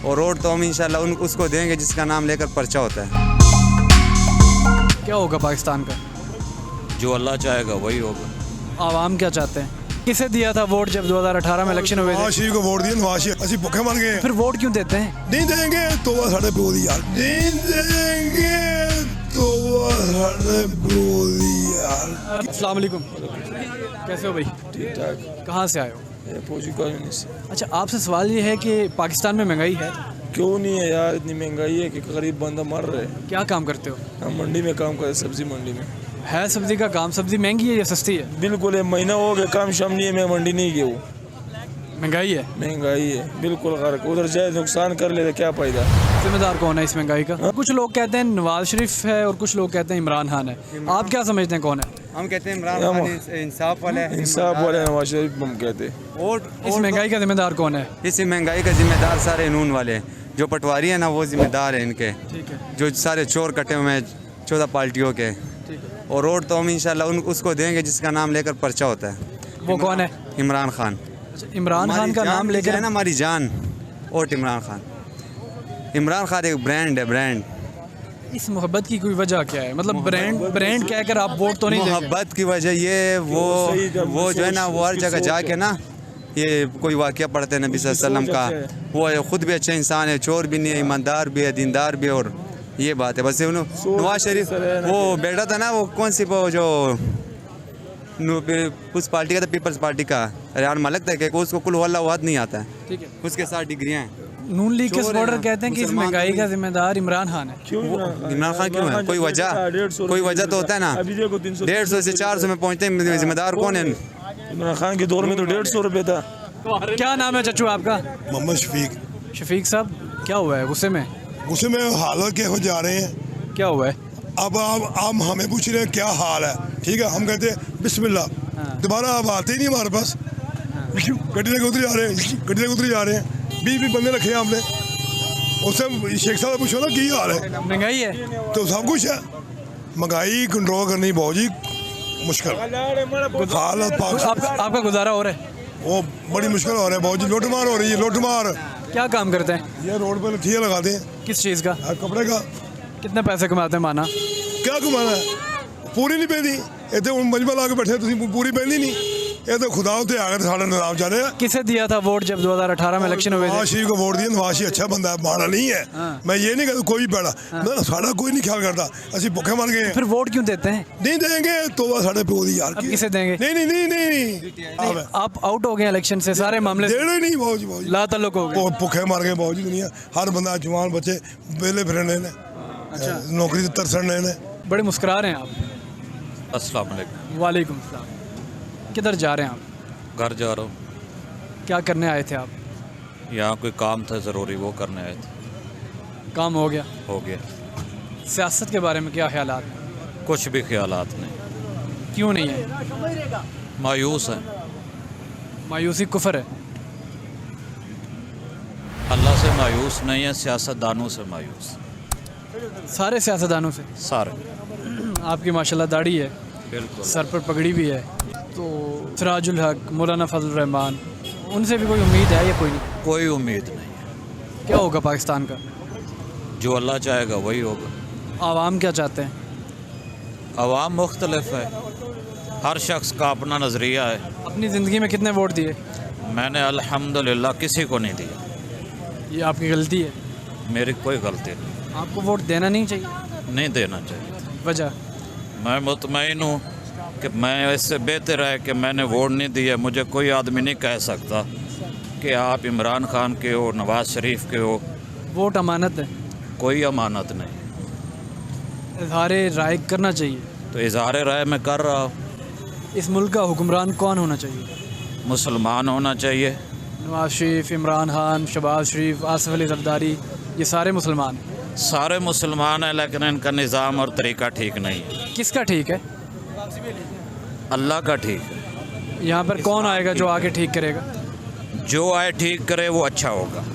और वोट तो हम इंशाल्लाह उसको देंगे जिसका नाम लेकर पर्चा होता है। क्या होगा पाकिस्तान का? जो अल्लाह चाहेगा वही होगा। आवाम क्या चाहते हैं? किसे दिया था वोट जब 2018 में इलेक्शन हुए थे? नवाज शरीफ को वोट दिया। नवाज शरीफ ਅਸੀਂ ਭੁੱਖੇ ਮਰ ਗਏ। फिर वोट क्यों देते हैं? नहीं देंगे तो वो साढ़े पिओ दी यार। नहीं देंगे तो वो साढ़े पिओ दी यार। अस्सलाम वालेकुम। कैसे हो भाई? ठीक ठाक। कहाँ से आए हो? फौजी कॉलोनी से। अच्छा, आपसे सवाल ये है कि पाकिस्तान में महंगाई है, क्यों नहीं है यार? इतनी महंगाई है कि गरीब बंदा मर रहे हैं। क्या काम करते हो? हम मंडी में काम करते, सब्जी मंडी में। है सब्जी का काम? सब्जी महंगी है या सस्ती है? बिल्कुल है, महीना हो गया काम शाम नहीं है, मैं मंडी नहीं गया हूँ। महंगाई है। महंगाई है बिल्कुल गर्क, उधर जाए नुकसान कर ले तो क्या फायदा। जिम्मेदार कौन है इस महंगाई का? कुछ लोग कहते हैं नवाज शरीफ है और कुछ लोग कहते हैं इमरान खान है। आप क्या समझते हैं कौन है? हम कहते हैं इमरान खान इंसाफ वाला है। इंसाफ वाले नवाज शरीफ हम कहते हैं। वोट इस महंगाई का जिम्मेदार कौन है? इस महंगाई का जिम्मेदार सारे नून वाले हैं। जो पटवारी है ना वो जिम्मेदार है इनके। ठीक है, जो सारे चोर कटे हुए हैं 14 पार्टियों के। ठीक है। और वोट तो हम इंशाल्लाह उसको देंगे जिसका नाम लेकर पर्चा होता है। वो कौन है? इमरान खान। अच्छा, इमरान खान का नाम लेकर है ना हमारी जान। वोट इमरान खान। इमरान खान एक ब्रांड है, ब्रांड। इस मोहब्बत की कोई वजह क्या है? मतलब ब्रांड कहकर आप वोट तो नहीं देंगे? मोहब्बत की वजह ये वो जो है ना वो हर जगह जाके ना ये कोई वाक़या पढ़ते हैं नबी सल्लल्लाहु अलैहि वसल्लम का। वो खुद भी अच्छा इंसान है, चोर भी नहीं है, ईमानदार भी है, दीनदार भी है। और ये बात है बस। नवाज शरीफ वो बेटा था ना, वो कौन सी वो जो उस पार्टी का था, पीपल्स पार्टी का, रेहान मलिक था कि उसको कुल वल्लाह वाद नहीं आता है। ठीक है। उसके साथ डिग्रियाँ हैं। नून लीग के चोर है सपोर्टर ना, कहते हैं कि इस मुसलमान महंगाई तो का जिम्मेदार इमरान खान है। इमरान खान क्यों है? कोई वजह तो होता है ना। 150 से 400 में पहुँचते हैं, जिम्मेदार कौन है? इमरान खान के दौर में तो 150 रुपये था। क्या नाम है चच्चू आपका? मोहम्मद शफीक। शफीक साहब, क्या हुआ है? गुस्से में? गुस्से में हालत के हो जा रहे हैं। क्या हुआ है? अब आप हमें पूछ रहे हैं क्या हाल है। ठीक है, हम कहते हैं बिस्मिल्लाह। दोबारा आप आते ही नहीं हमारे पास। गड्डी लेके उतरे जा रहे हैं, गड्डी लेके उतरे जा रहे हैं। 20 बंदे रखे हैं हमने। उससे शेख साहब पूछो ना की हाल है। महंगाई है तो सब कुछ है। महंगाई कंट्रोल करनी बहुत ही मुश्किल हालत। आपका गुजारा हो रहा है? वो बड़ी मुश्किल हो रहा है बहुत जी। लूटमार हो रही है, लूटमार। क्या काम करते हैं? ये रोड पर लठियाँ लगाते हैं। किस चीज़ का? कपड़े का। कितने पैसे कमाते हैं माना? क्या कमाना है? पूरी नहीं पैदी इतने हूँ मजबा ला के बैठे तुम, पूरी पैदी नहीं। ये तो खुदा उत्ते आ गए साढ़े निजाम चाह रहे हैं। किसे दिया था वोट जब 2018 में इलेक्शन हुए थे? नवाज शरीफ को वोट दिया। नवाज शरीफ अच्छा बंदा है, माड़ा नहीं है। मैं ये नहीं कहता कोई भी पैड़ा ना, साड़ा कोई नहीं ख्याल करता। असि भुखे मर गए। फिर वोट क्यों देते हैं? नहीं देंगे तो वो साढ़े पिओ दी यार। अब किसे देंगे? नहीं नहीं नहीं नहीं आप आउट हो गए इलेक्शन से, सारे मामले से देने नहीं बहुत जी ला तल्लुक हो गए। भुखे मर गए बहुत जी दुनिया। हर बंदा जवान बच्चे बेले फिरने ने, नौकरी तरसने ने। बड़े मुस्कुरा रहे हैं आप। अस्सलाम वालेकुम। वालेकुम सलाम। किधर जा रहे हैं आप? घर जा रहा हूँ। क्या करने आए थे आप? यहाँ कोई काम था ज़रूरी, वो करने आए थे। काम हो गया? हो गया। सियासत के बारे में क्या ख्यालात? कुछ भी ख्यालात नहीं। क्यों नहीं है? मायूस है। मायूसी कुफर है। अल्लाह से मायूस नहीं है, सियासतदानों से मायूस। सारे सियासतदानों से? सारे। आपकी माशाल्लाह दाढ़ी है, बिल्कुल। सर पर पगड़ी भी है। तो सिराजुल हक, मौलाना फजल रहमान, उनसे भी कोई उम्मीद है या कोई नहीं? कोई उम्मीद नहीं है। क्या होगा पाकिस्तान का? जो अल्लाह चाहेगा वही होगा। आवाम क्या चाहते हैं? अवाम मुख्तलिफ है, हर शख्स का अपना नज़रिया है। अपनी ज़िंदगी में कितने वोट दिए? मैंने अल्हम्दुलिल्लाह किसी को नहीं दिया। ये आपकी गलती है। मेरी कोई गलती नहीं। आपको वोट देना नहीं चाहिए। नहीं देना चाहिए। वजह? मैं मुतमईन हूँ कि मैं इससे बेहतर है कि मैंने वोट नहीं दिया। मुझे कोई आदमी नहीं कह सकता कि आप इमरान खान के हो, नवाज शरीफ के हो। वोट अमानत है, कोई अमानत नहीं। इजहार राय करना चाहिए। तो इजहार राय मैं कर रहा हूँ। इस मुल्क का हुक्मरान कौन होना चाहिए? मुसलमान होना चाहिए। नवाज शरीफ, इमरान खान, शहबाज शरीफ, आसिफ अली जरदारी, ये सारे मुसलमान हैं। सारे मुसलमान हैं, लेकिन इनका निज़ाम और तरीका ठीक नहीं है। किसका ठीक है? अल्लाह का ठीक है। यहाँ पर कौन आएगा जो आके ठीक करेगा? जो आए ठीक करे वो अच्छा होगा।